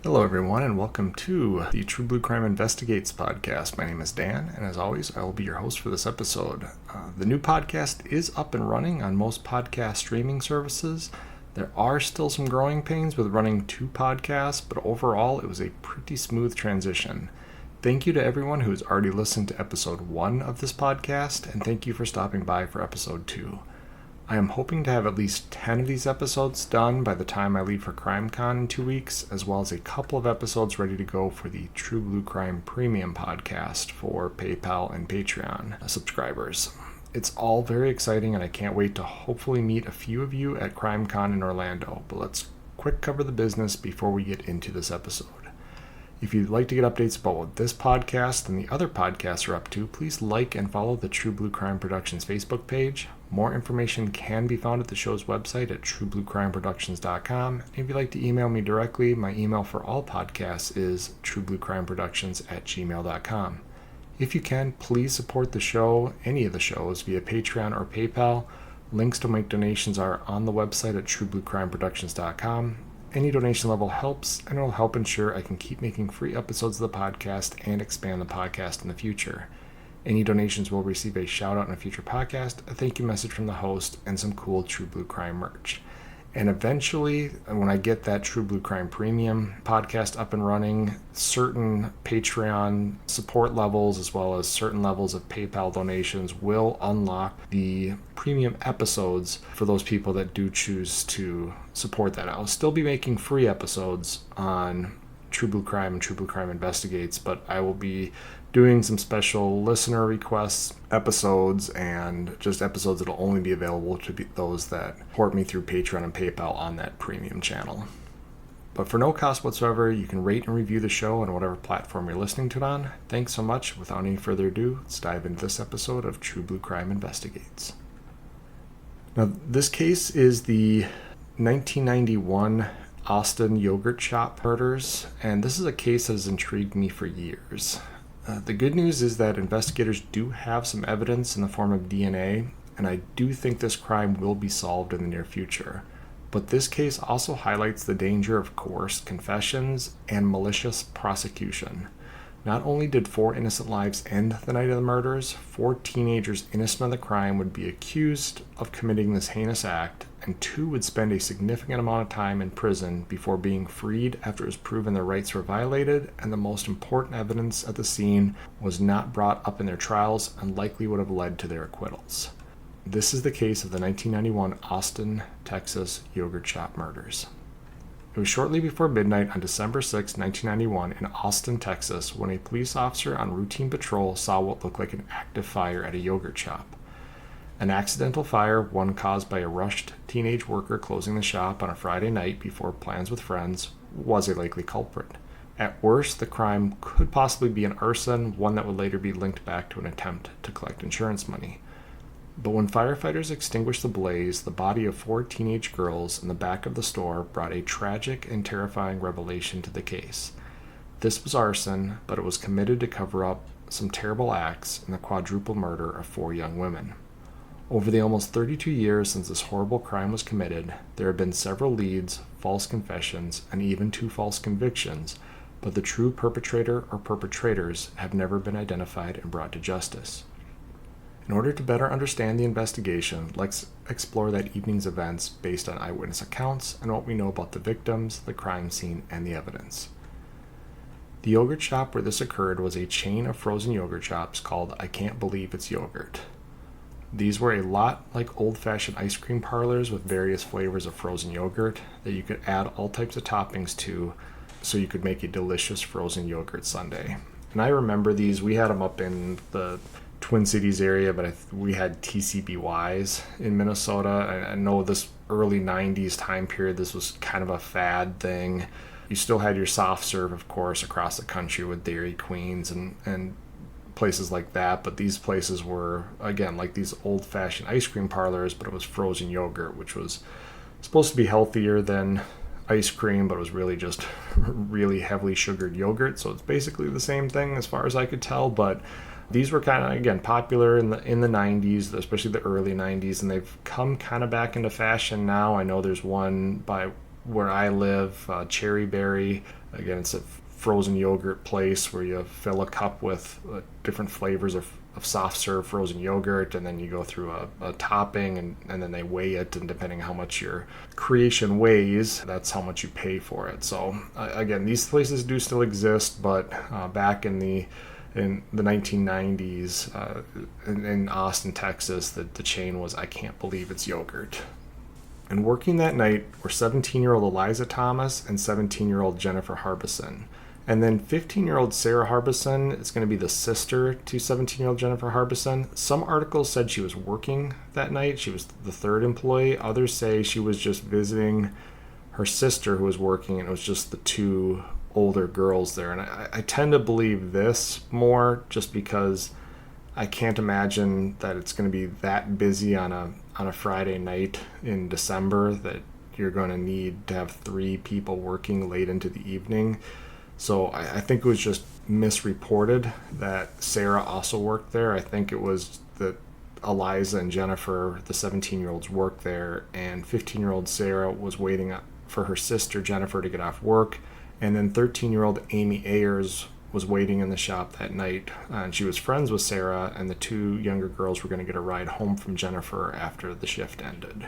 Hello, everyone, and welcome to the True Blue Crime Investigates podcast. My name is Dan, and as always, I will be your host for this episode. The new podcast is up and running on most podcast streaming services. There are still some growing pains with running two podcasts, but overall, it was a pretty smooth transition. Thank you to everyone who has already listened to episode 1 of this podcast, and thank you for stopping by for episode 2. I am hoping to have at least 10 of these episodes done by the time I leave for CrimeCon in 2 weeks, as well as a couple of episodes ready to go for the True Blue Crime Premium podcast for PayPal and Patreon subscribers. It's all very exciting, and I can't wait to hopefully meet a few of you at CrimeCon in Orlando, but let's quick cover the business before we get into this episode. If you'd like to get updates about what this podcast and the other podcasts are up to, please like and follow the True Blue Crime Productions Facebook page. More information can be found at the show's website at truebluecrimeproductions.com. If you'd like to email me directly, my email for all podcasts is truebluecrimeproductions@gmail.com. If you can, please support the show, any of the shows, via Patreon or PayPal. Links to make donations are on the website at truebluecrimeproductions.com. Any donation level helps, and it will help ensure I can keep making free episodes of the podcast and expand the podcast in the future. Any donations will receive a shout out in a future podcast, a thank you message from the host, and some cool True Blue Crime merch. And eventually, when I get that True Blue Crime Premium podcast up and running, certain Patreon support levels as well as certain levels of PayPal donations will unlock the premium episodes for those people that do choose to support that. I'll still be making free episodes on True Blue Crime and True Blue Crime Investigates, but I will be doing some special listener requests episodes and just episodes that will only be available to those that support me through Patreon and PayPal on that premium channel. But for no cost whatsoever, you can rate and review the show on whatever platform you're listening to it on. Thanks so much. Without any further ado, let's dive into this episode of True Blue Crime Investigates. Now, this case is the 1991 Austin Yogurt Shop murders, and this is a case that has intrigued me for years. The good news is that investigators do have some evidence in the form of DNA, and I do think this crime will be solved in the near future. But this case also highlights the danger of coerced confessions and malicious prosecution. Not only did 4 innocent lives end the night of the murders, 4 teenagers innocent of the crime would be accused of committing this heinous act, and 2 would spend a significant amount of time in prison before being freed after it was proven their rights were violated, and the most important evidence at the scene was not brought up in their trials and likely would have led to their acquittals. This is the case of the 1991 Austin, Texas Yogurt Shop murders. It was shortly before midnight on December 6, 1991 in Austin, Texas, when a police officer on routine patrol saw what looked like an active fire at a yogurt shop. An accidental fire, one caused by a rushed teenage worker closing the shop on a Friday night before plans with friends, was a likely culprit. At worst, the crime could possibly be an arson, one that would later be linked back to an attempt to collect insurance money. But when firefighters extinguished the blaze, the body of 4 teenage girls in the back of the store brought a tragic and terrifying revelation to the case. This was arson, but it was committed to cover up some terrible acts in the quadruple murder of 4 young women. Over the almost 32 years since this horrible crime was committed, there have been several leads, false confessions, and even 2 false convictions, but the true perpetrator or perpetrators have never been identified and brought to justice. In order to better understand the investigation, let's explore that evening's events based on eyewitness accounts and what we know about the victims, the crime scene, and the evidence. The yogurt shop where this occurred was a chain of frozen yogurt shops called I Can't Believe It's Yogurt. These were a lot like old-fashioned ice cream parlors with various flavors of frozen yogurt that you could add all types of toppings to so you could make a delicious frozen yogurt sundae. And I remember these. We had them up in the Twin Cities area, but we had TCBYs in Minnesota. I know this early 90s time period, this was kind of a fad thing. You still had your soft serve, of course, across the country with Dairy Queens and places like that, but these places were, again, like these old-fashioned ice cream parlors, but it was frozen yogurt, which was supposed to be healthier than ice cream, but it was really just really heavily sugared yogurt, so it's basically the same thing as far as I could tell. But these were kind of, again, popular in the 90s, especially the early 90s, and they've come kind of back into fashion now. I know there's one by where I live, Cherry Berry. Again, it's a frozen yogurt place where you fill a cup with different flavors of soft serve frozen yogurt, and then you go through a topping, and then they weigh it, and depending how much your creation weighs, that's how much you pay for it. So again, these places do still exist, but back in the 1990s in Austin, Texas, the chain was I Can't Believe It's Yogurt. And working that night were 17-year-old Eliza Thomas and 17-year-old Jennifer Harbison. And then 15-year-old Sarah Harbison is going to be the sister to 17-year-old Jennifer Harbison. Some articles said she was working that night. She was the third employee. Others say she was just visiting her sister who was working, and it was just the two older girls there. And I tend to believe this more just because I can't imagine that it's going to be that busy on a Friday night in December that you're going to need to have 3 people working late into the evening. So I think it was just misreported that Sarah also worked there. I think it was that Eliza and Jennifer, the 17-year-olds, worked there, and 15-year-old Sarah was waiting for her sister Jennifer to get off work, and then 13-year-old Amy Ayers was waiting in the shop that night, and she was friends with Sarah, and the 2 younger girls were going to get a ride home from Jennifer after the shift ended.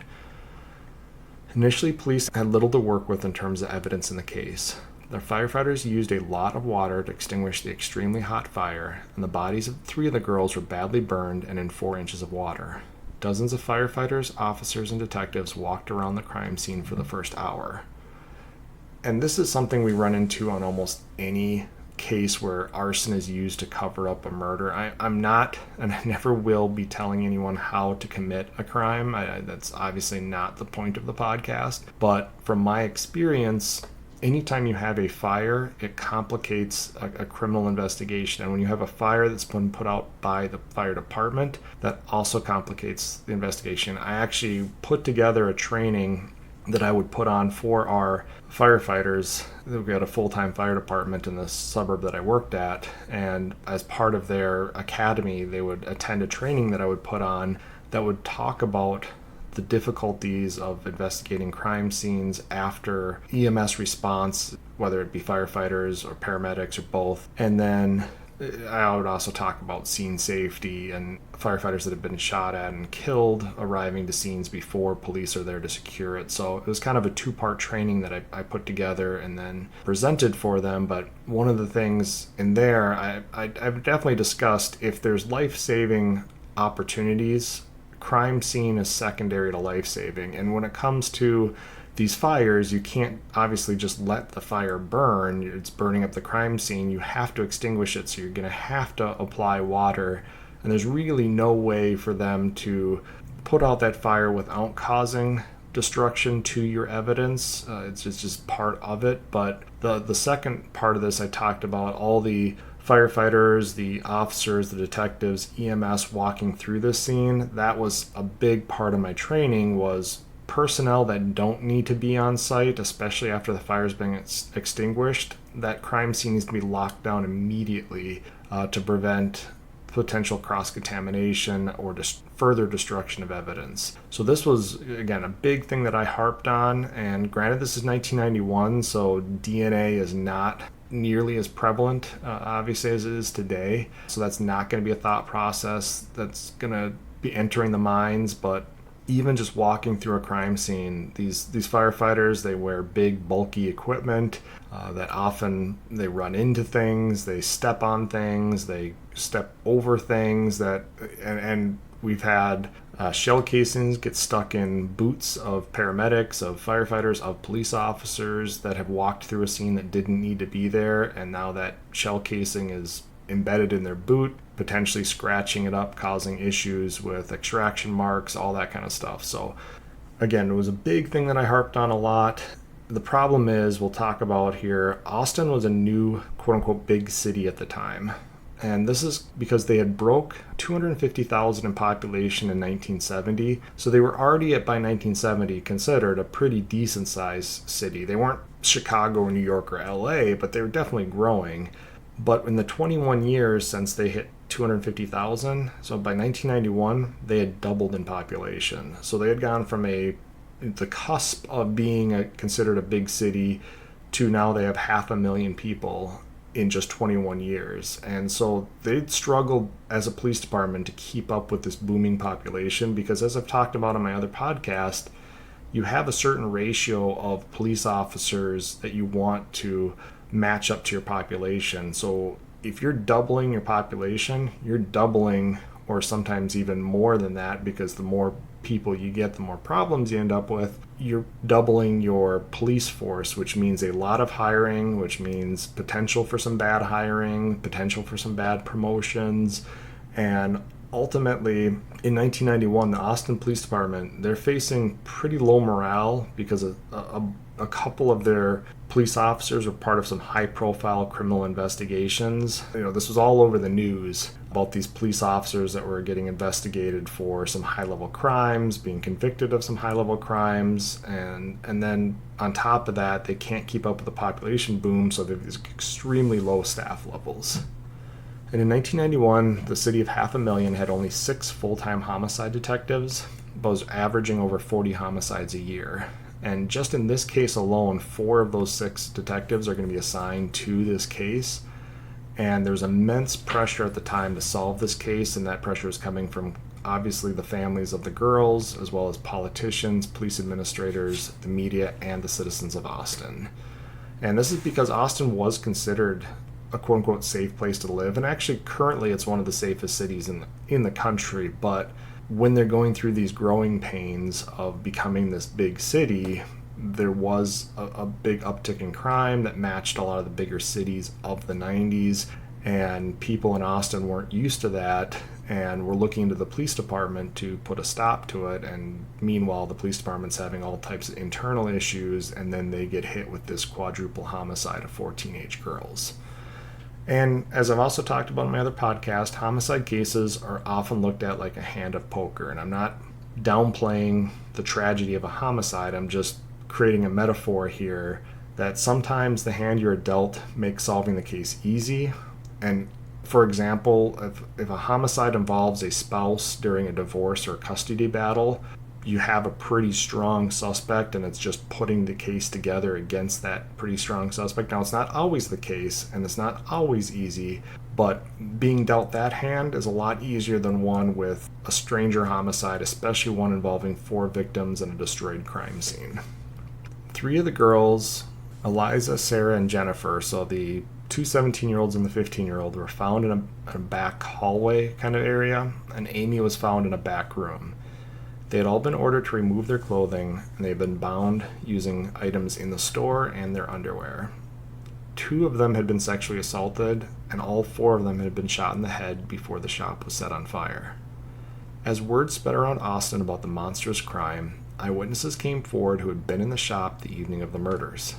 Initially, police had little to work with in terms of evidence in the case. The firefighters used a lot of water to extinguish the extremely hot fire, and the bodies of 3 of the girls were badly burned and in 4 inches of water. Dozens of firefighters, officers, and detectives walked around the crime scene for the first hour. And this is something we run into on almost any case where arson is used to cover up a murder. I'm not, and I never will be telling anyone how to commit a crime. That's obviously not the point of the podcast. But from my experience, anytime you have a fire, it complicates a criminal investigation. And when you have a fire that's been put out by the fire department, that also complicates the investigation. I actually put together a training that I would put on for our firefighters. We had a full-time fire department in the suburb that I worked at, and as part of their academy, they would attend a training that I would put on that would talk about the difficulties of investigating crime scenes after EMS response, whether it be firefighters or paramedics or both. And then I would also talk about scene safety and firefighters that have been shot at and killed arriving to scenes before police are there to secure it. So it was kind of a 2-part training that I put together and then presented for them. But one of the things in there, I've definitely discussed if there's life-saving opportunities, crime scene is secondary to life-saving. And when it comes to these fires, you can't obviously just let the fire burn. It's burning up the crime scene. You have to extinguish it, so you're going to have to apply water. And there's really no way for them to put out that fire without causing destruction to your evidence. It's just part of it. But the second part of this, I talked about all the firefighters, the officers, the detectives, EMS walking through the scene. That was a big part of my training, was personnel that don't need to be on site, especially after the fire's been extinguished. That crime scene needs to be locked down immediately to prevent potential cross-contamination or further destruction of evidence. So this was, again, a big thing that I harped on, and granted this is 1991, so DNA is not nearly as prevalent, obviously, as it is today. So that's not going to be a thought process that's going to be entering the minds, but even just walking through a crime scene, these firefighters, they wear big, bulky equipment that often they run into things, they step on things, they step over things, and we've had shell casings get stuck in boots of paramedics, of firefighters, of police officers that have walked through a scene that didn't need to be there, and now that shell casing is embedded in their boot, potentially scratching it up, causing issues with extraction marks, all that kind of stuff. So again, it was a big thing that I harped on a lot. The problem is, we'll talk about here, Austin was a new quote-unquote big city at the time. And this is because they had broke 250,000 in population in 1970. So they were already by 1970 considered a pretty decent sized city. They weren't Chicago or New York or LA, but they were definitely growing. But in the 21 years since they hit 250,000, so by 1991, they had doubled in population. So they had gone from a the cusp of being considered a big city to now they have 500,000 people in just 21 years. And so they struggled as a police department to keep up with this booming population because, as I've talked about on my other podcast, you have a certain ratio of police officers that you want to match up to your population. So if you're doubling your population, you're doubling, or sometimes even more than that, because the more people you get, the more problems you end up with. You're doubling your police force, which means a lot of hiring, which means potential for some bad hiring, potential for some bad promotions. And ultimately, in 1991, the Austin Police Department, they're facing pretty low morale because a couple of their police officers were part of some high-profile criminal investigations. This was all over the news about these police officers that were getting investigated for some high-level crimes, being convicted of some high-level crimes, and then on top of that, they can't keep up with the population boom, so they have these extremely low staff levels. And in 1991, the city of 500,000 had only 6 full-time homicide detectives, but was averaging over 40 homicides a year. And just in this case alone, 4 of those 6 detectives are going to be assigned to this case. And there's immense pressure at the time to solve this case, and that pressure is coming from obviously the families of the girls, as well as politicians, police administrators, the media, and the citizens of Austin. And this is because Austin was considered a quote-unquote safe place to live, and actually currently it's one of the safest cities in the country. But when they're going through these growing pains of becoming this big city, there was a big uptick in crime that matched a lot of the bigger cities of the 90s, and people in Austin weren't used to that and were looking to the police department to put a stop to it. And meanwhile, the police department's having all types of internal issues, and then they get hit with this quadruple homicide of 4 teenage girls. And as I've also talked about in my other podcast, homicide cases are often looked at like a hand of poker. And I'm not downplaying the tragedy of a homicide. I'm just creating a metaphor here that sometimes the hand you're dealt makes solving the case easy. And for example, if a homicide involves a spouse during a divorce or custody battle, you have a pretty strong suspect, and it's just putting the case together against that pretty strong suspect. Now, it's not always the case, and it's not always easy, but being dealt that hand is a lot easier than one with a stranger homicide, especially one involving 4 victims and a destroyed crime scene. 3 of the girls, Eliza, Sarah, and Jennifer, so the 2 17-year-olds and the 15-year-old, were found in a back hallway kind of area, and Amy was found in a back room. They had all been ordered to remove their clothing, and they had been bound using items in the store and their underwear. 2 of them had been sexually assaulted, and all 4 of them had been shot in the head before the shop was set on fire. As word spread around Austin about the monstrous crime, eyewitnesses came forward who had been in the shop the evening of the murders.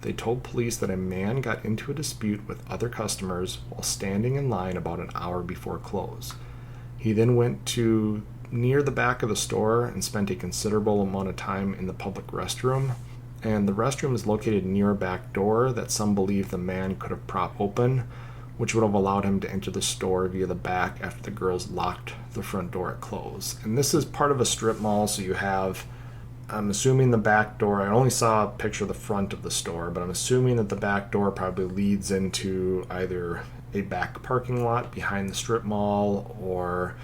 They told police that a man got into a dispute with other customers while standing in line about an hour before close. He then went to near the back of the store and spent a considerable amount of time in the public restroom. And the restroom is located near a back door that some believe the man could have propped open, which would have allowed him to enter the store via the back after the girls locked the front door at close. And this is part of a strip mall, so you have, I'm assuming the back door, I only saw a picture of the front of the store, but I'm assuming that the back door probably leads into either a back parking lot behind the strip mall or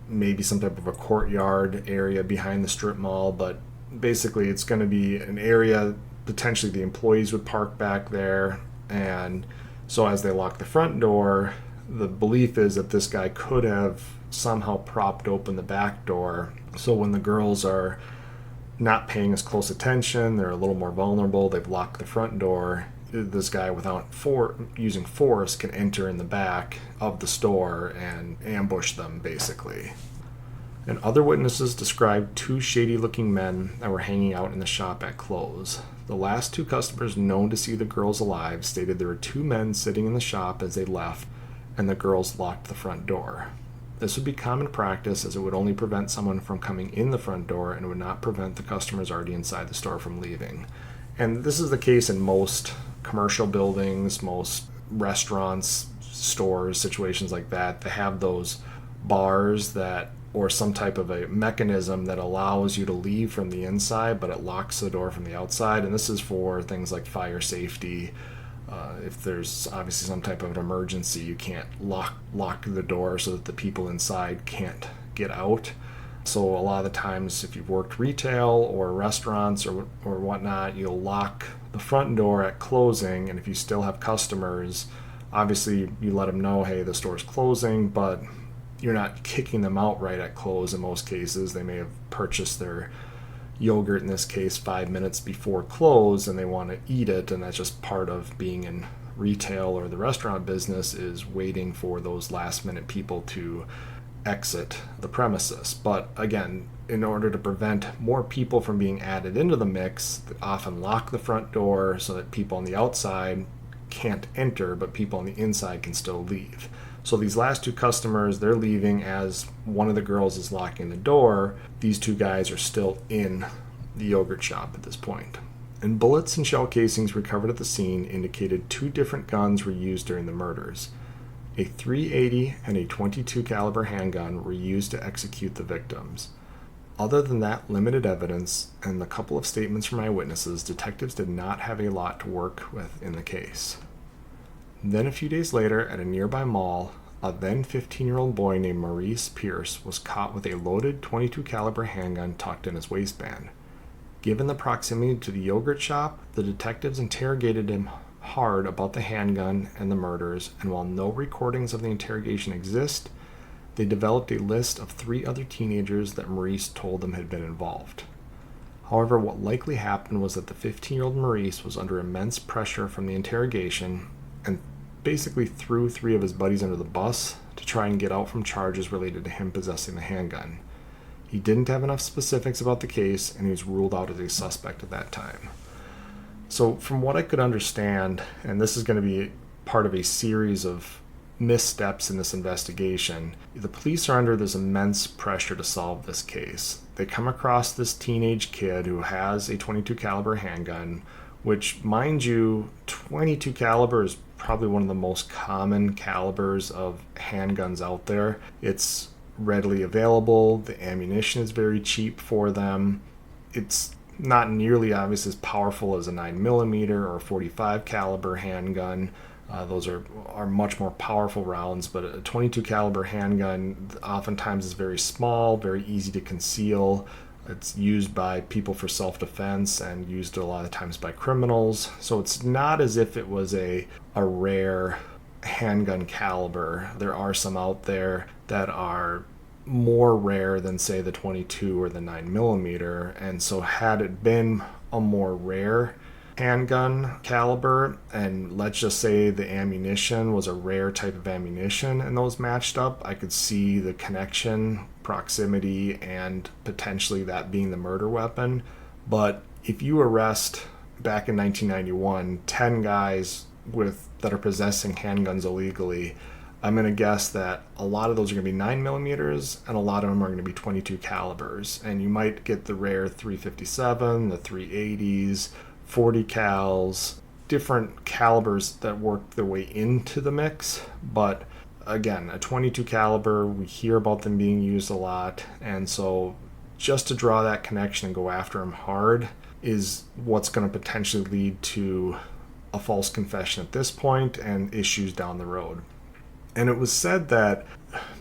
maybe some type of a courtyard area behind the strip mall. But basically it's going to be an area potentially the employees would park back there. And so as they lock the front door, the belief is that this guy could have somehow propped open the back door, so when the girls are not paying as close attention, they're a little more vulnerable, they've locked the front door, this guy without using force can enter in the back of the store and ambush them basically. And other witnesses described 2 shady-looking men that were hanging out in the shop at close. The last 2 customers known to see the girls alive stated there were 2 men sitting in the shop as they left, and the girls locked the front door. This would be common practice, as it would only prevent someone from coming in the front door and would not prevent the customers already inside the store from leaving. And this is the case in most commercial buildings, most restaurants, stores, situations like that. They have those bars that or some type of a mechanism that allows you to leave from the inside, but it locks the door from the outside. And this is for things like fire safety. If there's obviously some type of an emergency, you can't lock the door so that the people inside can't get out. So a lot of the times, if you've worked retail or restaurants or whatnot, you'll lock the front door at closing, and if you still have customers, obviously you let them know, hey, the store's closing, but you're not kicking them out right at close in most cases. They may have purchased their yogurt, in this case, 5 minutes before close, and they want to eat it, and that's just part of being in retail or the restaurant business, is waiting for those last minute people to exit the premises. But again, in order to prevent more people from being added into the mix, they often lock the front door so that people on the outside can't enter, but people on the inside can still leave. So these last two customers, they're leaving as one of the girls is locking the door. These two guys are still in the yogurt shop at this point. And bullets and shell casings recovered at the scene indicated two different guns were used during the murders. A .380 and a .22 caliber handgun were used to execute the victims. Other than that limited evidence and the couple of statements from eyewitnesses, detectives did not have a lot to work with in the case. Then a few days later, at a nearby mall, a then 15-year-old boy named Maurice Pierce was caught with a loaded .22 caliber handgun tucked in his waistband. Given the proximity to the yogurt shop, the detectives interrogated him hard about the handgun and the murders, and while no recordings of the interrogation exist, they developed a list of 3 other teenagers that Maurice told them had been involved. However, what likely happened was that the 15-year-old Maurice was under immense pressure from the interrogation and basically threw 3 of his buddies under the bus to try and get out from charges related to him possessing the handgun. He didn't have enough specifics about the case, and he was ruled out as a suspect at that time. So from what I could understand, and this is going to be part of a series of missteps in this investigation, the police are under this immense pressure to solve this case. They come across this teenage kid who has a .22 caliber handgun, which, mind you, .22 caliber is probably one of the most common calibers of handguns out there. It's readily available. The ammunition is very cheap for them. It's not nearly obviously as powerful as a 9mm or 45 caliber handgun. Those are much more powerful rounds, but a .22 caliber handgun oftentimes is very small, very easy to conceal. It's used by people for self-defense and used a lot of times by criminals. So it's not as if it was a rare handgun caliber. There are some out there that are more rare than, say, the .22 or the 9mm. And so had it been a more rare handgun caliber, and let's just say the ammunition was a rare type of ammunition and those matched up, I could see the connection, proximity, and potentially that being the murder weapon. But if you arrest, back in 1991, 10 guys that are possessing handguns illegally, I'm going to guess that a lot of those are going to be 9mm and a lot of them are going to be .22 calibers. And you might get the rare .357, the .380s, 40 cals, different calibers that work their way into the mix. But again, a .22 caliber, we hear about them being used a lot, and so just to draw that connection and go after them hard is what's going to potentially lead to a false confession at this point and issues down the road. And it was said that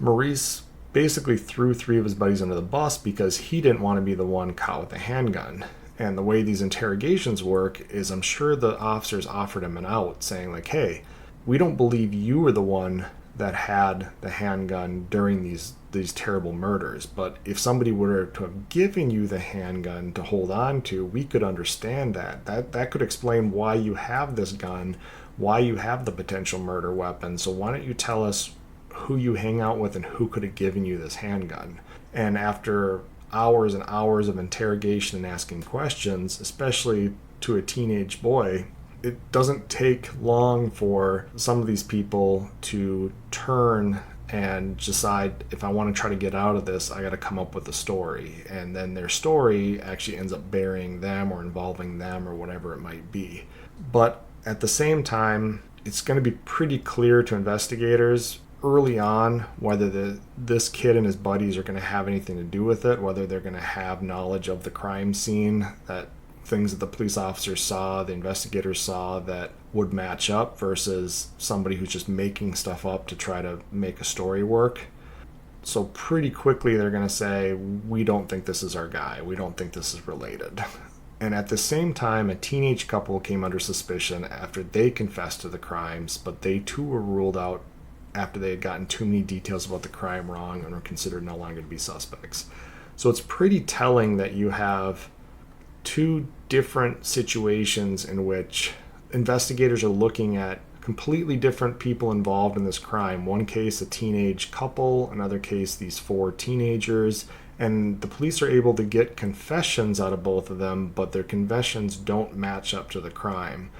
Maurice basically threw 3 of his buddies under the bus because he didn't want to be the one caught with a handgun. And the way these interrogations work is, I'm sure the officers offered him an out, saying like, hey, we don't believe you were the one that had the handgun during these terrible murders. But if somebody were to have given you the handgun to hold on to, we could understand that. That could explain why you have this gun, why you have the potential murder weapon. So why don't you tell us who you hang out with and who could have given you this handgun? And after hours and hours of interrogation and asking questions, especially to a teenage boy, it doesn't take long for some of these people to turn and decide, if I want to try to get out of this, I got to come up with a story. And then their story actually ends up burying them or involving them or whatever it might be. But at the same time, it's going to be pretty clear to investigators early on whether this kid and his buddies are going to have anything to do with it, whether they're going to have knowledge of the crime scene, that things that the police officers saw, the investigators saw, that would match up versus somebody who's just making stuff up to try to make a story work. So pretty quickly they're going to say, we don't think this is our guy. We don't think this is related. And at the same time, a teenage couple came under suspicion after they confessed to the crimes, but they too were ruled out after they had gotten too many details about the crime wrong and were considered no longer to be suspects. So it's pretty telling that you have two different situations in which investigators are looking at completely different people involved in this crime. One case, a teenage couple, another case, these 4 teenagers, and the police are able to get confessions out of both of them, but their confessions don't match up to the crime.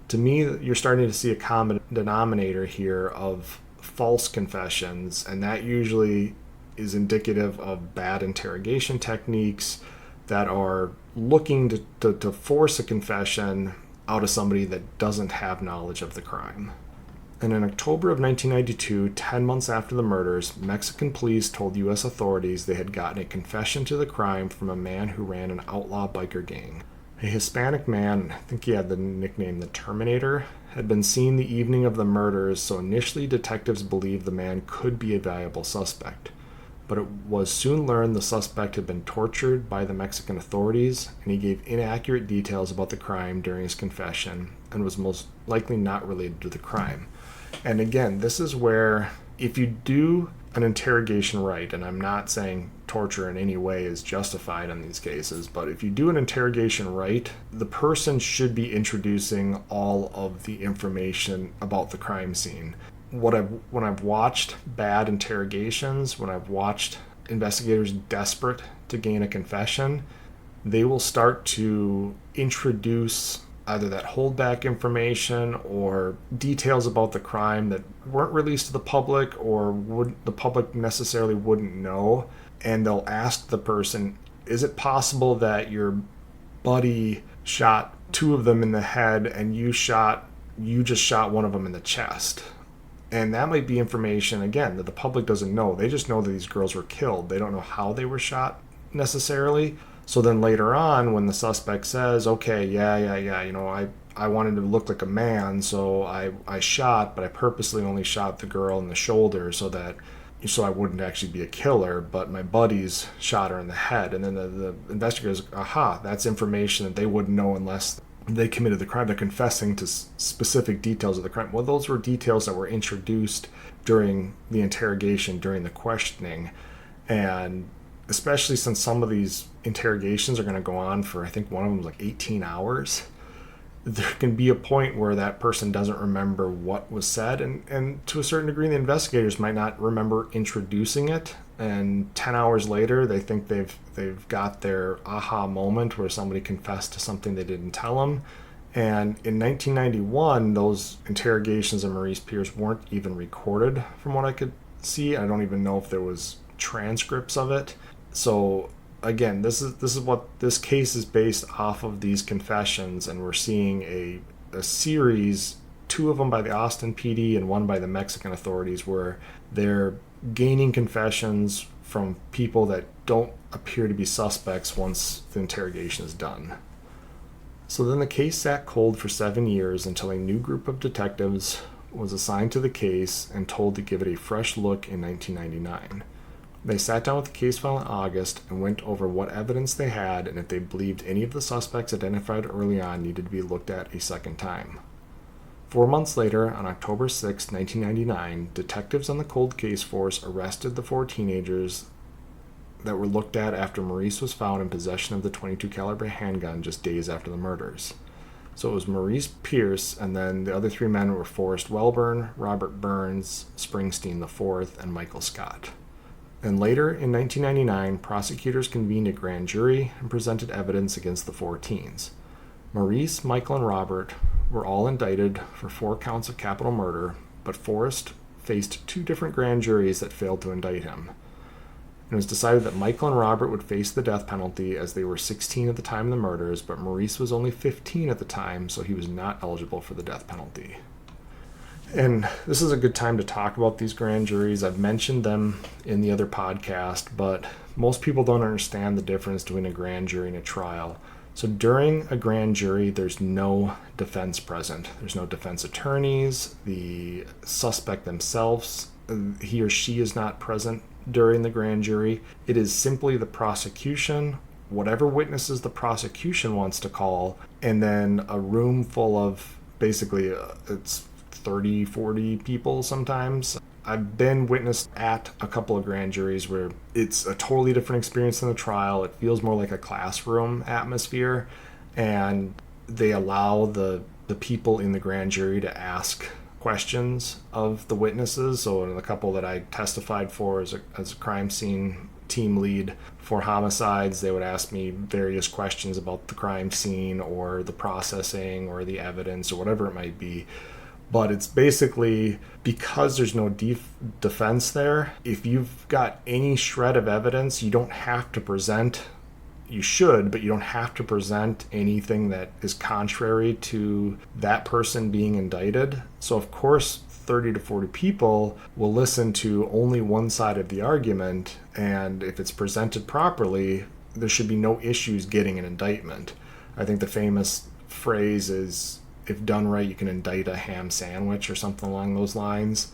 To me, you're starting to see a common denominator here of false confessions, and that usually is indicative of bad interrogation techniques that are looking to force a confession out of somebody that doesn't have knowledge of the crime. And in October of 1992, 10 months after the murders, Mexican police told U.S. authorities they had gotten a confession to the crime from a man who ran an outlaw biker gang. A Hispanic man, I think he had the nickname the Terminator, had been seen the evening of the murders, so initially detectives believed the man could be a valuable suspect. But it was soon learned the suspect had been tortured by the Mexican authorities, and he gave inaccurate details about the crime during his confession and was most likely not related to the crime. And again, this is where if you do an interrogation right, and I'm not saying torture in any way is justified in these cases, but if you do an interrogation right, the person should be introducing all of the information about the crime scene. When I've watched bad interrogations, when I've watched investigators desperate to gain a confession, they will start to introduce either that holdback information or details about the crime that weren't released to the public or the public necessarily wouldn't know. And they'll ask the person, is it possible that your buddy shot 2 of them in the head and you just shot one of them in the chest? And that might be information, again, that the public doesn't know. They just know that these girls were killed. They don't know how they were shot necessarily. So then later on, when the suspect says, okay, yeah, I wanted to look like a man, so I shot, but I purposely only shot the girl in the shoulder so I wouldn't actually be a killer, but my buddies shot her in the head. And then the investigators, aha, that's information that they wouldn't know unless they committed the crime. They're confessing to specific details of the crime. Well, those were details that were introduced during the interrogation, during the questioning. And especially since some of these interrogations are going to go on for, I think one of them was like 18 hours, there can be a point where that person doesn't remember what was said. And to a certain degree, the investigators might not remember introducing it. And 10 hours later, they think they've got their aha moment where somebody confessed to something they didn't tell them. And in 1991, those interrogations of Maurice Pierce weren't even recorded from what I could see. I don't even know if there was transcripts of it. So again, this is what this case is based off of, these confessions, and we're seeing a series, 2 of them by the Austin PD and 1 by the Mexican authorities, where they're gaining confessions from people that don't appear to be suspects once the interrogation is done. So then the case sat cold for 7 years until a new group of detectives was assigned to the case and told to give it a fresh look in 1999. They sat down with the case file in August and went over what evidence they had and if they believed any of the suspects identified early on needed to be looked at a second time. 4 months later, on October 6, 1999, detectives on the cold case force arrested the 4 teenagers that were looked at after Maurice was found in possession of the .22 caliber handgun just days after the murders. So it was Maurice Pierce, and then the other 3 men were Forrest Welburn, Robert Burns, Springsteen IV, and Michael Scott. And later, in 1999, prosecutors convened a grand jury and presented evidence against the 4 teens. Maurice, Michael, and Robert were all indicted for 4 counts of capital murder, but Forrest faced 2 different grand juries that failed to indict him. It was decided that Michael and Robert would face the death penalty as they were 16 at the time of the murders, but Maurice was only 15 at the time, so he was not eligible for the death penalty. And this is a good time to talk about these grand juries. I've mentioned them in the other podcast, but most people don't understand the difference between a grand jury and a trial. So during a grand jury, there's no defense present. There's no defense attorneys. The suspect themselves, he or she is not present during the grand jury. It is simply the prosecution, whatever witnesses the prosecution wants to call, and then a room full of basically it's 30, 40 people sometimes. I've been witness at a couple of grand juries where it's a totally different experience than a trial. It feels more like a classroom atmosphere, and they allow the people in the grand jury to ask questions of the witnesses. So in the couple that I testified for as a crime scene team lead for homicides, they would ask me various questions about the crime scene or the processing or the evidence or whatever it might be. But it's basically because there's no defense there. If you've got any shred of evidence, you don't have to present. You should, but you don't have to present anything that is contrary to that person being indicted. So of course, 30 to 40 people will listen to only one side of the argument, and if it's presented properly, there should be no issues getting an indictment. I think the famous phrase is, if done right, you can indict a ham sandwich or something along those lines.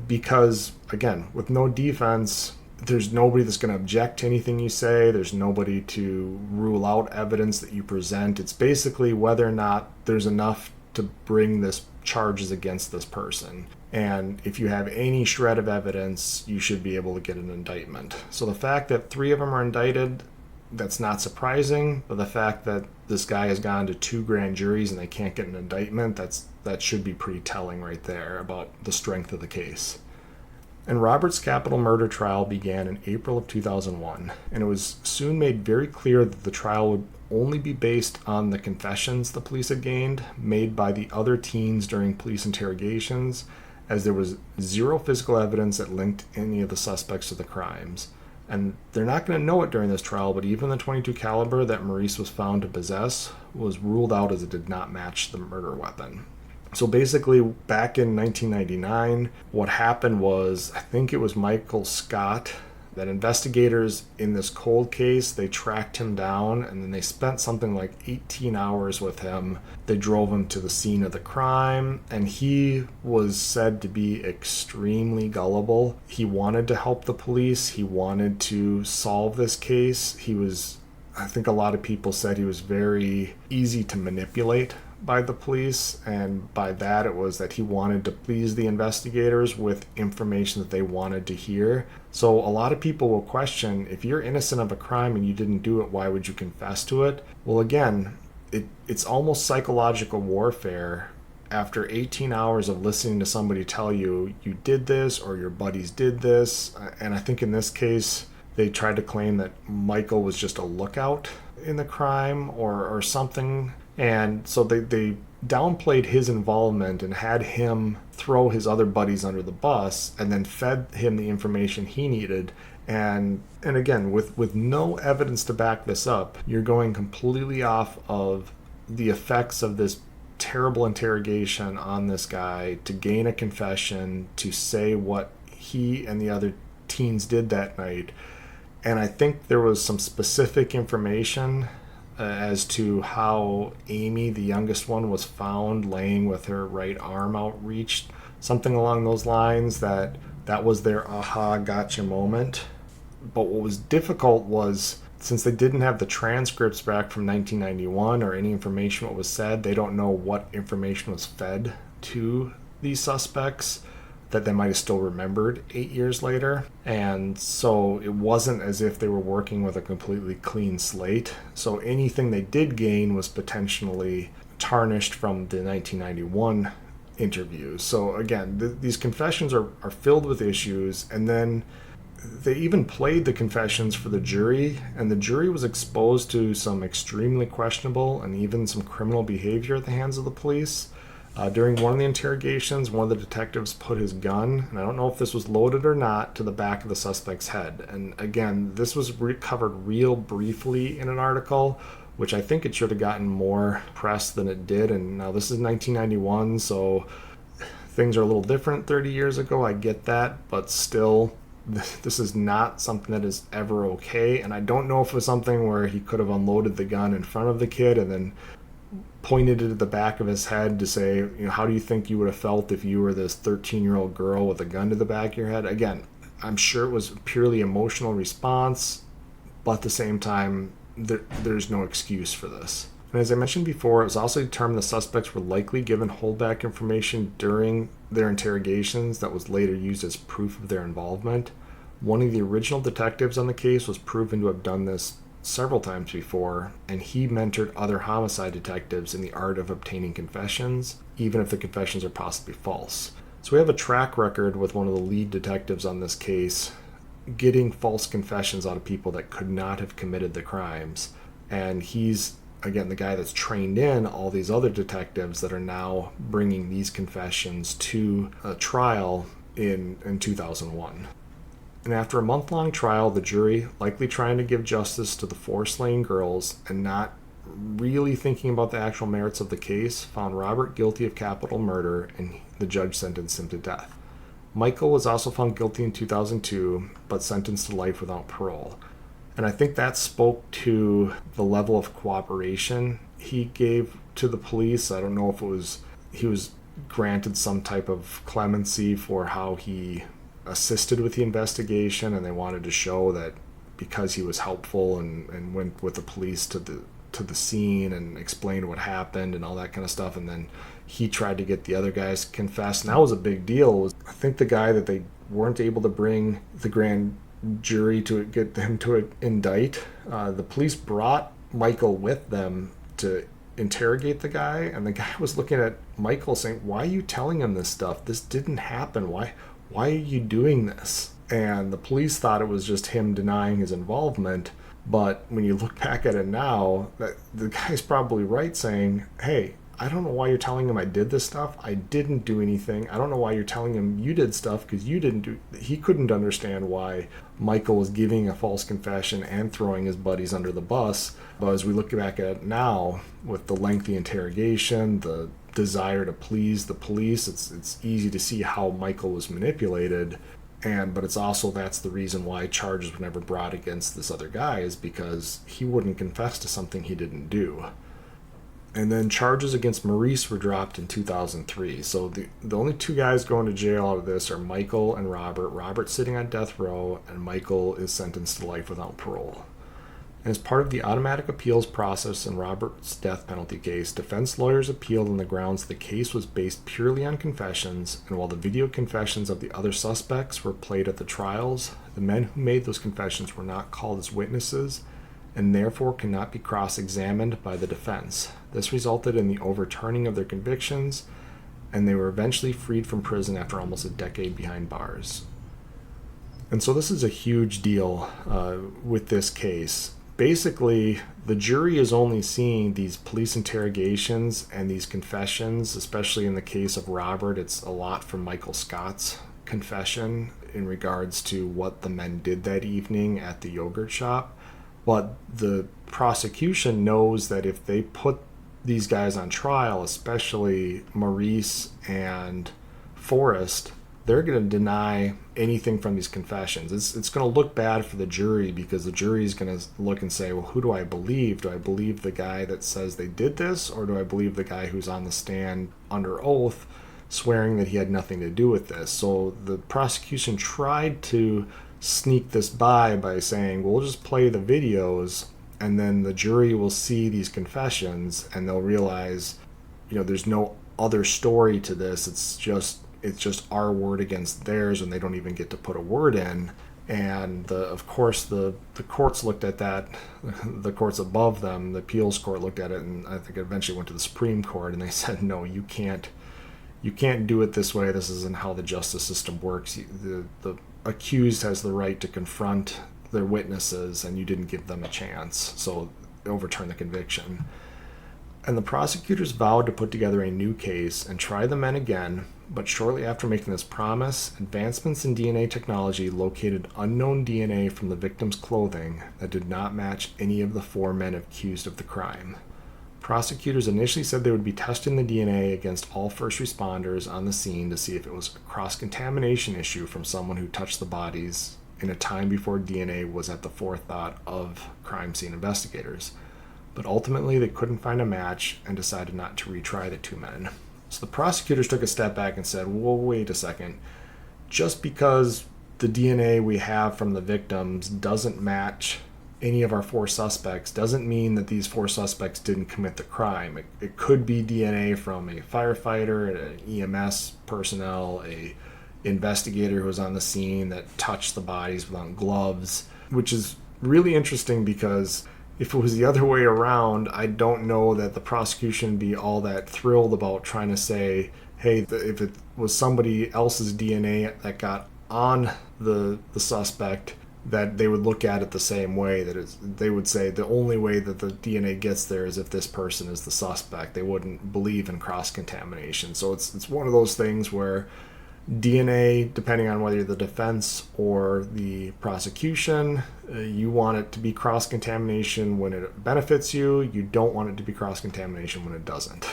Because, again, with no defense, there's nobody that's going to object to anything you say. There's nobody to rule out evidence that you present. It's basically whether or not there's enough to bring this charges against this person. And if you have any shred of evidence, you should be able to get an indictment. So the fact that 3 of them are indicted, that's not surprising, but the fact that this guy has gone to 2 grand juries and they can't get an indictment, that should be pretty telling right there about the strength of the case. And Robert's capital murder trial began in April of 2001, and it was soon made very clear that the trial would only be based on the confessions the police had gained, made by the other teens during police interrogations, as there was zero physical evidence that linked any of the suspects to the crimes. And they're not going to know it during this trial, but even the .22 caliber that Maurice was found to possess was ruled out as it did not match the murder weapon. So basically, back in 1999, what happened was, I think it was Michael Scott, that investigators in this cold case, they tracked him down, and then they spent something like 18 hours with him. They drove him to the scene of the crime, and he was said to be extremely gullible. He wanted to help the police. He wanted to solve this case. I think a lot of people said he was very easy to manipulate by the police, and by that it was that he wanted to please the investigators with information that they wanted to hear. So a lot of people will question, if you're innocent of a crime and you didn't do it, why would you confess to it? Well, again, it's almost psychological warfare. After 18 hours of listening to somebody tell you did this or your buddies did this, and I think in this case they tried to claim that Michael was just a lookout in the crime or something. And so they downplayed his involvement and had him throw his other buddies under the bus, and then fed him the information he needed. And again, with no evidence to back this up, you're going completely off of the effects of this terrible interrogation on this guy to gain a confession, to say what he and the other teens did that night. And I think there was some specific information as to how Amy, the youngest one, was found laying with her right arm outreached, something along those lines, that was their aha gotcha moment. But what was difficult was, since they didn't have the transcripts back from 1991 or any information what was said, they don't know what information was fed to these suspects that they might have still remembered 8 years later. And so it wasn't as if they were working with a completely clean slate. So anything they did gain was potentially tarnished from the 1991 interviews. So again, these confessions are filled with issues. And then they even played the confessions for the jury, and the jury was exposed to some extremely questionable and even some criminal behavior at the hands of the police. During one of the interrogations, one of the detectives put his gun, and I don't know if this was loaded or not, to the back of the suspect's head. And again, this was covered real briefly in an article, which I think it should have gotten more press than it did. And now this is 1991, so things are a little different 30 years ago. I get that, but still, this is not something that is ever okay. And I don't know if it was something where he could have unloaded the gun in front of the kid and then pointed it at the back of his head to say, how do you think you would have felt if you were this 13-year-old girl with a gun to the back of your head? Again, I'm sure it was a purely emotional response, but at the same time, there's no excuse for this. And as I mentioned before, it was also determined the suspects were likely given holdback information during their interrogations that was later used as proof of their involvement. One of the original detectives on the case was proven to have done this several times before, and he mentored other homicide detectives in the art of obtaining confessions, even if the confessions are possibly false. So we have a track record with one of the lead detectives on this case getting false confessions out of people that could not have committed the crimes. And he's, again, the guy that's trained in all these other detectives that are now bringing these confessions to a trial in 2001. And after a month-long trial, the jury, likely trying to give justice to the 4 slain girls and not really thinking about the actual merits of the case, found Robert guilty of capital murder, and the judge sentenced him to death. Michael was also found guilty in 2002, but sentenced to life without parole. And I think that spoke to the level of cooperation he gave to the police. I don't know if he was granted some type of clemency for how he assisted with the investigation, and they wanted to show that because he was helpful and went with the police to the scene and explained what happened and all that kind of stuff, and then he tried to get the other guys confessed, and that was a big deal. I think the guy that they weren't able to bring the grand jury to get them to indict, the police brought Michael with them to interrogate the guy, and the guy was looking at Michael saying, "Why are you telling him this stuff? This didn't happen. Why are you doing this?" And the police thought it was just him denying his involvement. But when you look back at it now, the guy's probably right saying, "Hey, I don't know why you're telling him I did this stuff. I didn't do anything. I don't know why you're telling him you did stuff because you didn't do." He couldn't understand why Michael was giving a false confession and throwing his buddies under the bus. But as we look back at it now, with the lengthy interrogation, the desire to please the police, it's easy to see how Michael was manipulated. But it's also, that's the reason why charges were never brought against this other guy, is because he wouldn't confess to something he didn't do. And then charges against Maurice were dropped in 2003. So the only 2 guys going to jail out of this are Michael and Robert. Robert's sitting on death row, and Michael is sentenced to life without parole. And as part of the automatic appeals process in Robert's death penalty case, defense lawyers appealed on the grounds the case was based purely on confessions, and while the video confessions of the other suspects were played at the trials, the men who made those confessions were not called as witnesses, and therefore cannot be cross-examined by the defense. This resulted in the overturning of their convictions, and they were eventually freed from prison after almost a decade behind bars. And so this is a huge deal with this case. Basically, the jury is only seeing these police interrogations and these confessions, especially in the case of Robert. It's a lot from Michael Scott's confession in regards to what the men did that evening at the yogurt shop. But the prosecution knows that if they put these guys on trial, especially Maurice and Forrest, they're going to deny anything from these confessions. It's going to look bad for the jury, because the jury is going to look and say, well, who do I believe? Do I believe the guy that says they did this, or do I believe the guy who's on the stand under oath swearing that he had nothing to do with this? So the prosecution tried to sneak this by saying, we'll just play the videos, and then the jury will see these confessions and they'll realize, there's no other story to this. It's just our word against theirs, and they don't even get to put a word in. And of course the courts looked at that, the courts above them, the appeals court looked at it, and I think it eventually went to the Supreme Court, and they said, no, you can't do it this way. This isn't how the justice system works. The accused has the right to confront their witnesses, and you didn't give them a chance, so overturn the conviction. And the prosecutors vowed to put together a new case and try the men again, but shortly after making this promise, advancements in DNA technology located unknown DNA from the victim's clothing that did not match any of the 4 men accused of the crime. Prosecutors initially said they would be testing the DNA against all first responders on the scene to see if it was a cross-contamination issue from someone who touched the bodies in a time before DNA was at the forethought of crime scene investigators. But ultimately, they couldn't find a match and decided not to retry the two men. So the prosecutors took a step back and said, well, wait a second. Just because the DNA we have from the victims doesn't match any of our four suspects doesn't mean that these four suspects didn't commit the crime. It could be DNA from a firefighter, an EMS personnel, a investigator who was on the scene that touched the bodies without gloves, which is really interesting because if it was the other way around, I don't know that the prosecution would be all that thrilled about trying to say, hey, if it was somebody else's DNA that got on the suspect, that they would look at it the same way. They would say the only way that the DNA gets there is if this person is the suspect. They wouldn't believe in cross-contamination. So it's one of those things where DNA, depending on whether you're the defense or the prosecution, you want it to be cross-contamination when it benefits you. You don't want it to be cross-contamination when it doesn't.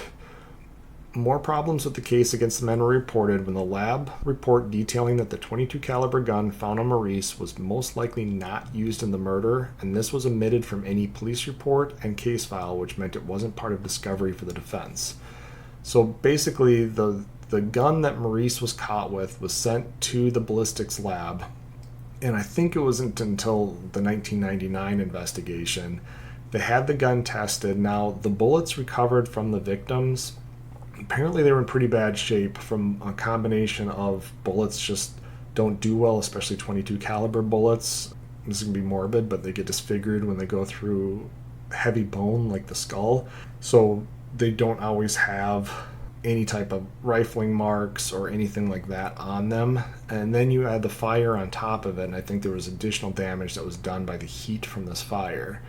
More problems with the case against the men were reported when the lab report detailing that the .22 caliber gun found on Maurice was most likely not used in the murder, and this was omitted from any police report and case file, which meant it wasn't part of discovery for the defense. So basically, the gun that Maurice was caught with was sent to the ballistics lab, and I think it wasn't until the 1999 investigation they had the gun tested. Now, the bullets recovered from the victims, apparently they were in pretty bad shape from a combination of bullets just don't do well, especially .22 caliber bullets. This is going to be morbid, but they get disfigured when they go through heavy bone like the skull. So they don't always have any type of rifling marks or anything like that on them. And then you add the fire on top of it, and I think there was additional damage that was done by the heat from this fire.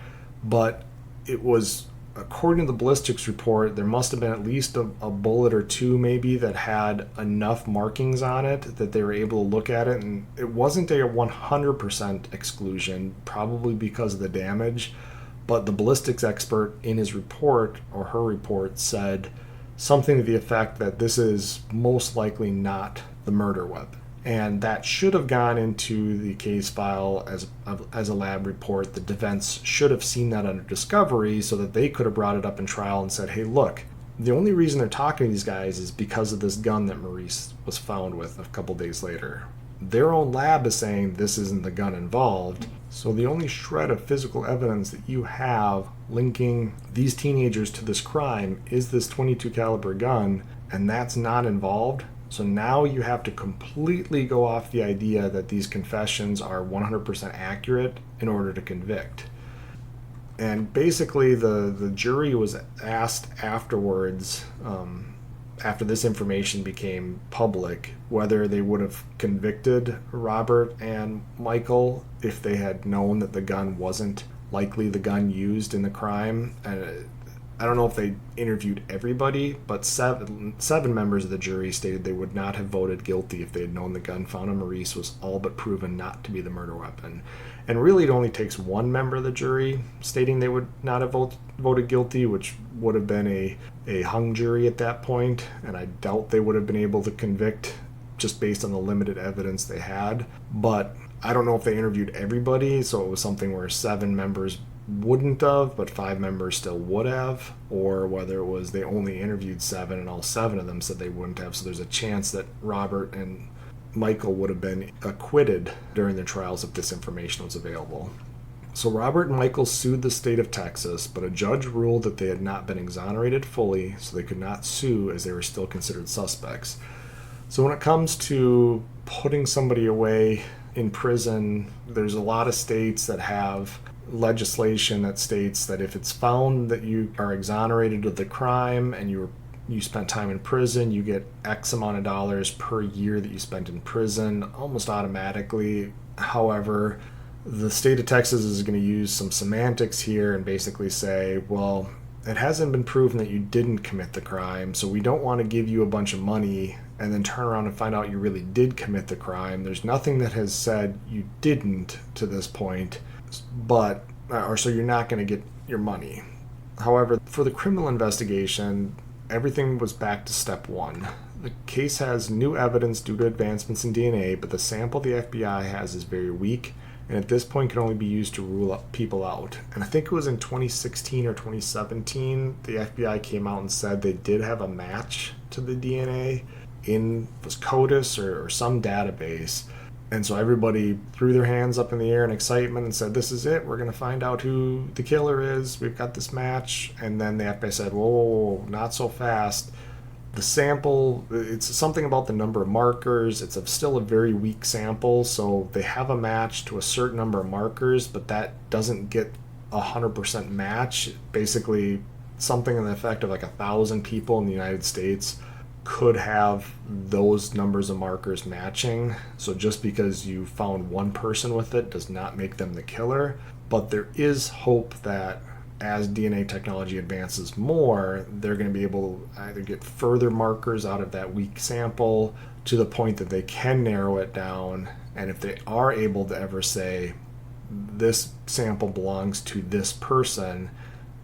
But it was, according to the ballistics report, there must have been at least a bullet or two maybe that had enough markings on it that they were able to look at it, and it wasn't a 100% exclusion, probably because of the damage, but the ballistics expert in his report, or her report, said something to the effect that this is most likely not the murder weapon. And that should have gone into the case file as a lab report. The defense should have seen that under discovery so that they could have brought it up in trial and said, hey, look, the only reason they're talking to these guys is because of this gun that Maurice was found with a couple days later. Their own lab is saying this isn't the gun involved. So the only shred of physical evidence that you have linking these teenagers to this crime is this .22 caliber gun, and that's not involved. So now you have to completely go off the idea that these confessions are 100% accurate in order to convict. And basically the jury was asked afterwards, after this information became public, whether they would have convicted Robert and Michael if they had known that the gun wasn't likely the gun used in the crime. And I don't know if they interviewed everybody, but seven members of the jury stated they would not have voted guilty if they had known the gun found on Maurice was all but proven not to be the murder weapon. And really, it only takes one member of the jury stating they would not have voted guilty, which would have been a hung jury at that point, and I doubt they would have been able to convict just based on the limited evidence they had. But I don't know if they interviewed everybody, so it was something where 7 members wouldn't have, but 5 members still would have, or whether it was they only interviewed 7 and all 7 of them said they wouldn't have. So there's a chance that Robert and Michael would have been acquitted during their trials if this information was available. So Robert and Michael sued the state of Texas, but a judge ruled that they had not been exonerated fully, so they could not sue as they were still considered suspects. So when it comes to putting somebody away in prison, there's a lot of states that have legislation that states that if it's found that you are exonerated of the crime and you spent time in prison, you get X amount of dollars per year that you spent in prison almost automatically. However, the state of Texas is going to use some semantics here and basically say, well, it hasn't been proven that you didn't commit the crime, so we don't want to give you a bunch of money and then turn around and find out you really did commit the crime. There's nothing that has said you didn't to this point, so you're not going to get your money. However, for the criminal investigation, everything was back to step one. The case has new evidence due to advancements in DNA, but the sample the FBI has is very weak, and at this point can only be used to rule people out. And I think it was in 2016 or 2017, the FBI came out and said they did have a match to the DNA in was CODIS or some database. And so everybody threw their hands up in the air in excitement and said, this is it. We're going to find out who the killer is. We've got this match. And then the FBI said, whoa, not so fast. The sample, it's something about the number of markers. It's still a very weak sample. So they have a match to a certain number of markers, but that doesn't get 100% match. Basically, something in the effect of like 1,000 people in the United States could have those numbers of markers matching. So just because you found one person with it does not make them the killer. But there is hope that as DNA technology advances more, they're going to be able to either get further markers out of that weak sample to the point that they can narrow it down. And if they are able to ever say this sample belongs to this person,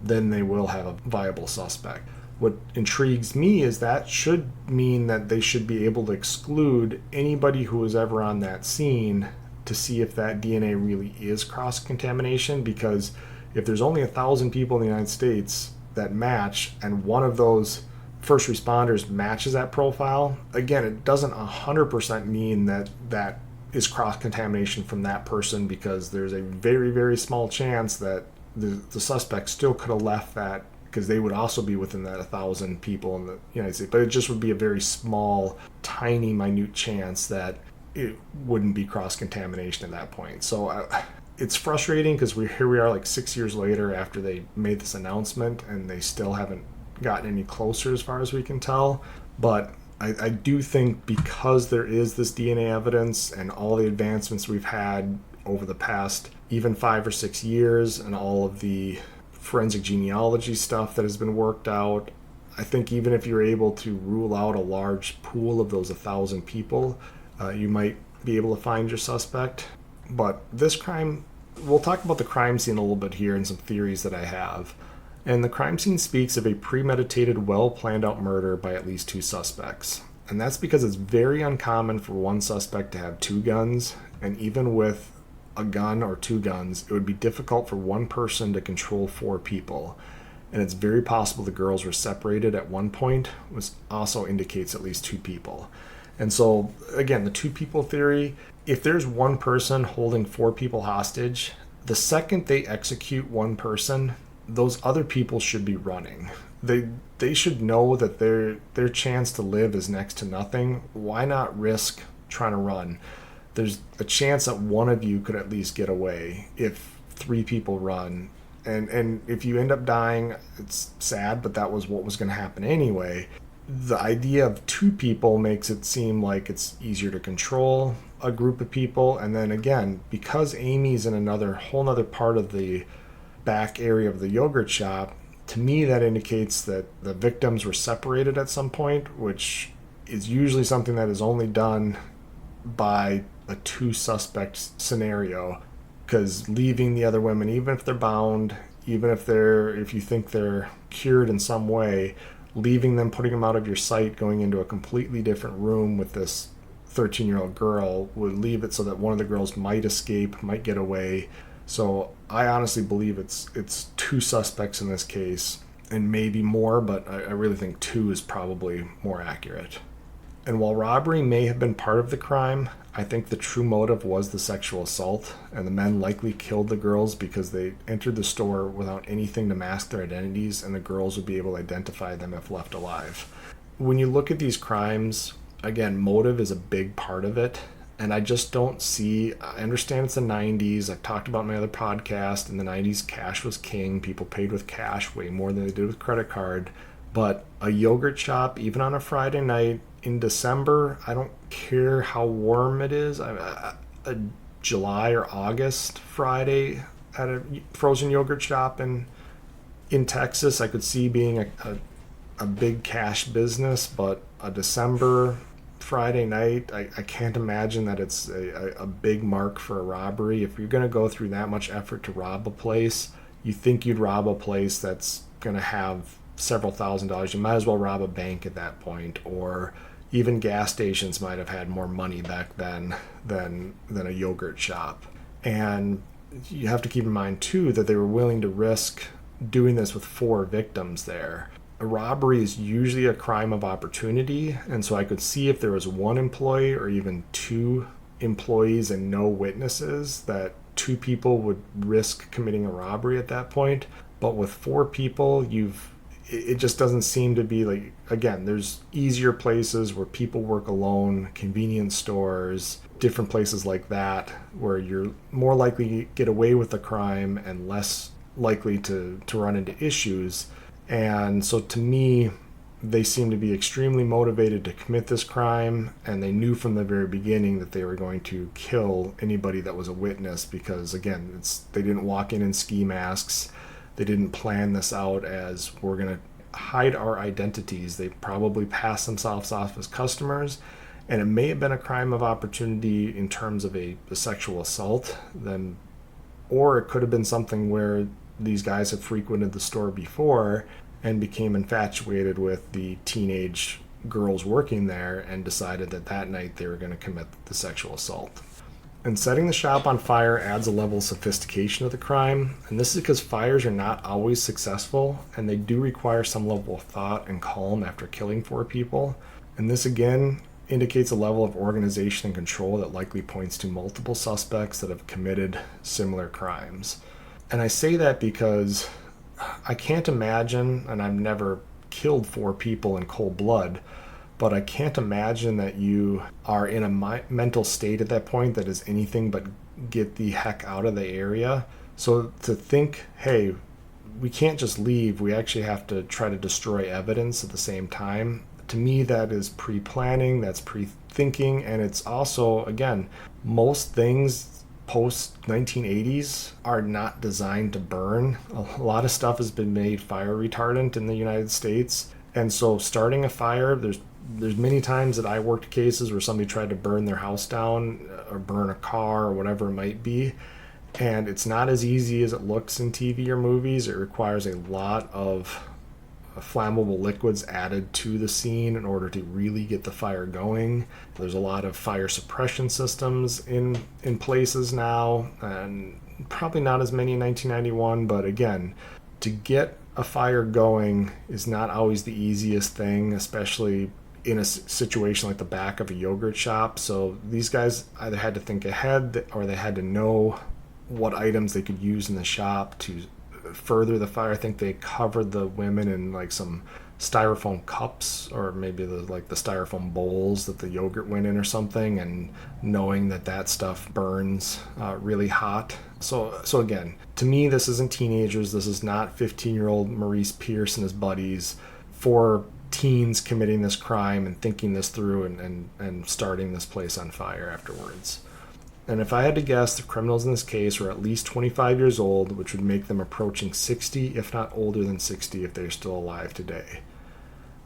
then they will have a viable suspect. What intrigues me is that should mean that they should be able to exclude anybody who was ever on that scene to see if that DNA really is cross-contamination, because if there's only 1,000 people in the United States that match and one of those first responders matches that profile, again, it doesn't 100% mean that that is cross-contamination from that person, because there's a very, very small chance that the suspect still could have left that, because they would also be within that 1,000 people in the United States. But it just would be a very small, tiny, minute chance that it wouldn't be cross-contamination at that point. So it's frustrating because here we are like 6 years later after they made this announcement, and they still haven't gotten any closer as far as we can tell. But I do think because there is this DNA evidence and all the advancements we've had over the past even 5 or 6 years, and all of the forensic genealogy stuff that has been worked out, I think even if you're able to rule out a large pool of those 1,000 people, you might be able to find your suspect. But this crime, we'll talk about the crime scene a little bit here and some theories that I have. And the crime scene speaks of a premeditated, well-planned out murder by at least 2 suspects. And that's because it's very uncommon for one suspect to have 2 guns, and even with a gun or 2 guns, it would be difficult for one person to control 4 people. And it's very possible the girls were separated at one point, which also indicates at least 2 people. And so, again, the 2 people theory, if there's one person holding 4 people hostage, the second they execute one person, those other people should be running. They should know that their chance to live is next to nothing. Why not risk trying to run? There's a chance that one of you could at least get away if 3 people run. And if you end up dying, it's sad, but that was what was going to happen anyway. The idea of 2 people makes it seem like it's easier to control a group of people. And then again, because Amy's in whole other part of the back area of the yogurt shop, to me that indicates that the victims were separated at some point, which is usually something that is only done by a 2 suspect scenario, because leaving the other women, even if they're bound, even if you think they're cured in some way, leaving them, putting them out of your sight, going into a completely different room with this 13-year-old girl would leave it so that one of the girls might escape, might get away. So I honestly believe it's 2 suspects in this case, and maybe more, but I really think 2 is probably more accurate. And while robbery may have been part of the crime, I think the true motive was the sexual assault, and the men likely killed the girls because they entered the store without anything to mask their identities, and the girls would be able to identify them if left alive. When you look at these crimes, again, motive is a big part of it, and I just don't see, I understand it's the 90s, I've talked about in my other podcast, in the 90s cash was king, people paid with cash way more than they did with credit card, but a yogurt shop, even on a Friday night, in December, I don't care how warm it is, a July or August Friday at a frozen yogurt shop in Texas, I could see being a big cash business, but a December Friday night, I can't imagine that it's a big mark for a robbery. If you're going to go through that much effort to rob a place, you think you'd rob a place that's going to have several $1,000s, you might as well rob a bank at that point, or even gas stations might have had more money back then than a yogurt shop. And you have to keep in mind too that they were willing to risk doing this with 4 victims there. A robbery is usually a crime of opportunity, and so I could see if there was 1 employee or even 2 employees and no witnesses that 2 people would risk committing a robbery at that point. But with 4 people, it just doesn't seem to be like, again, there's easier places where people work alone, convenience stores, different places like that, where you're more likely to get away with the crime and less likely to run into issues. And so to me, they seem to be extremely motivated to commit this crime, and they knew from the very beginning that they were going to kill anybody that was a witness, because again, they didn't walk in ski masks. They didn't plan this out as, we're going to hide our identities. They probably passed themselves off as customers, and it may have been a crime of opportunity in terms of a sexual assault, or it could have been something where these guys have frequented the store before and became infatuated with the teenage girls working there and decided that night they were going to commit the sexual assault. And setting the shop on fire adds a level of sophistication of the crime, and this is because fires are not always successful, and they do require some level of thought and calm after killing 4 people. And this again indicates a level of organization and control that likely points to multiple suspects that have committed similar crimes. And I say that because I can't imagine, and I've never killed 4 people in cold blood, but I can't imagine that you are in a mental state at that point that is anything but get the heck out of the area. So to think, hey, we can't just leave, we actually have to try to destroy evidence at the same time. To me, that is pre-planning, that's pre-thinking, and it's also, again, most things post-1980s are not designed to burn. A lot of stuff has been made fire retardant in the United States, and so starting a fire, there's many times that I worked cases where somebody tried to burn their house down or burn a car or whatever it might be, and it's not as easy as it looks in TV or movies. It requires a lot of flammable liquids added to the scene in order to really get the fire going. There's a lot of fire suppression systems in places now, and probably not as many in 1991, but again, to get a fire going is not always the easiest thing, especially in a situation like the back of a yogurt shop. So these guys either had to think ahead or they had to know what items they could use in the shop to further the fire. I think they covered the women in like some styrofoam cups, or maybe the styrofoam bowls that the yogurt went in or something, and knowing that stuff burns really hot. So again, to me, this isn't teenagers. This is not 15-year-old Maurice Pierce and his buddies. 4 teens committing this crime and thinking this through and starting this place on fire afterwards. And if I had to guess, the criminals in this case were at least 25 years old, which would make them approaching 60, if not older than 60, if they're still alive today.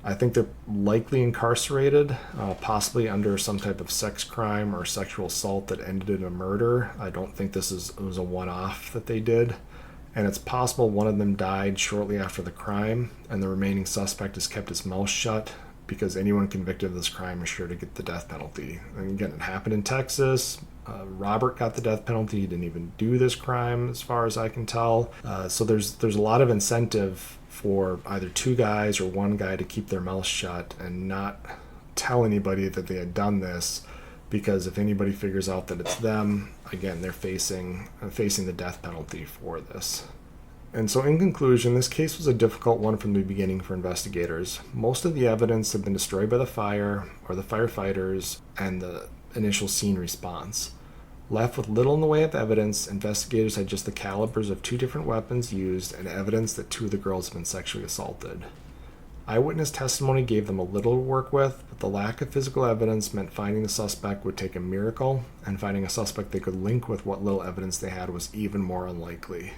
I think they're likely incarcerated, possibly under some type of sex crime or sexual assault that ended in a murder. I don't think it was a one-off that they did. And it's possible one of them died shortly after the crime, and the remaining suspect has kept his mouth shut, because anyone convicted of this crime is sure to get the death penalty. And again, it happened in Texas. Robert got the death penalty. He didn't even do this crime, as far as I can tell. So there's a lot of incentive for either 2 guys or 1 guy to keep their mouth shut and not tell anybody that they had done this, because if anybody figures out that it's them, again, they're facing the death penalty for this. And so in conclusion, this case was a difficult one from the beginning for investigators. Most of the evidence had been destroyed by the fire or the firefighters and the initial scene response. Left with little in the way of evidence, investigators had just the calibers of 2 different weapons used and evidence that 2 of the girls had been sexually assaulted. Eyewitness testimony gave them a little to work with, but the lack of physical evidence meant finding the suspect would take a miracle, and finding a suspect they could link with what little evidence they had was even more unlikely.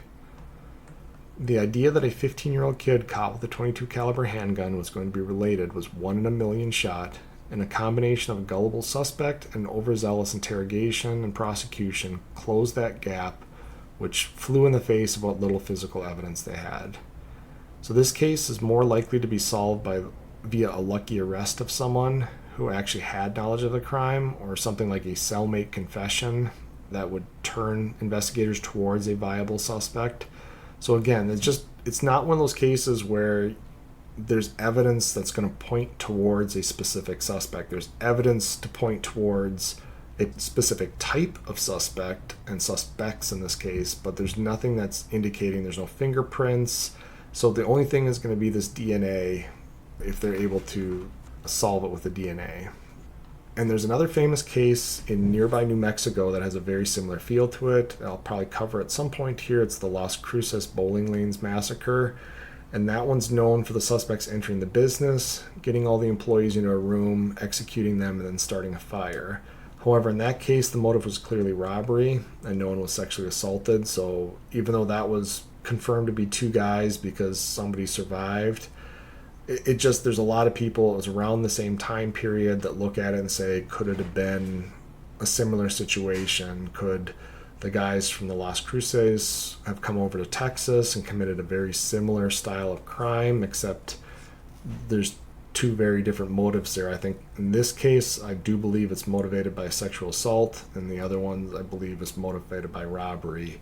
The idea that a 15-year-old kid caught with a .22 caliber handgun was going to be related was 1 in a million shot, and a combination of a gullible suspect and overzealous interrogation and prosecution closed that gap, which flew in the face of what little physical evidence they had. So this case is more likely to be solved via a lucky arrest of someone who actually had knowledge of the crime, or something like a cellmate confession that would turn investigators towards a viable suspect. So again, it's not one of those cases where there's evidence that's going to point towards a specific suspect. There's evidence to point towards a specific type of suspect and suspects in this case, but there's nothing that's indicating, there's no fingerprints. So the only thing is going to be this DNA, if they're able to solve it with the DNA. And there's another famous case in nearby New Mexico that has a very similar feel to it. I'll probably cover at some point here. It's the Las Cruces Bowling Lanes Massacre. And that one's known for the suspects entering the business, getting all the employees into a room, executing them, and then starting a fire. However, in that case, the motive was clearly robbery, and no one was sexually assaulted. So even though that was confirmed to be two guys because somebody survived, there's a lot of people, it was around the same time period, that look at it and say, could it have been a similar situation? Could the guys from the Las Cruces have come over to Texas and committed a very similar style of crime, except there's two very different motives there. I think in this case, I do believe it's motivated by sexual assault, and the other one, I believe, is motivated by robbery.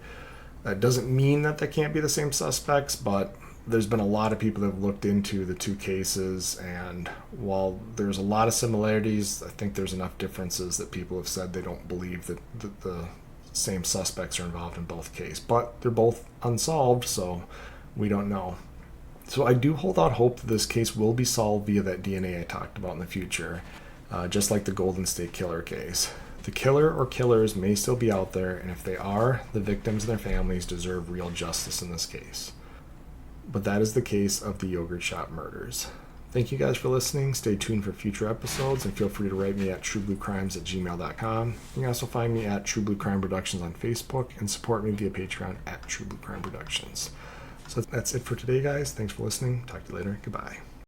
That doesn't mean that they can't be the same suspects, but there's been a lot of people that have looked into the two cases, and while there's a lot of similarities, I think there's enough differences that people have said they don't believe that the same suspects are involved in both cases. But they're both unsolved, so we don't know. So I do hold out hope that this case will be solved via that DNA I talked about in the future, just like the Golden State Killer case. The killer or killers may still be out there, and if they are, the victims and their families deserve real justice in this case. But that is the case of the Yogurt Shop murders. Thank you guys for listening. Stay tuned for future episodes, and feel free to write me at truebluecrimes@gmail.com. You can also find me at True Blue Crime Productions on Facebook, and support me via Patreon at True Blue Crime Productions. So that's it for today, guys. Thanks for listening. Talk to you later. Goodbye.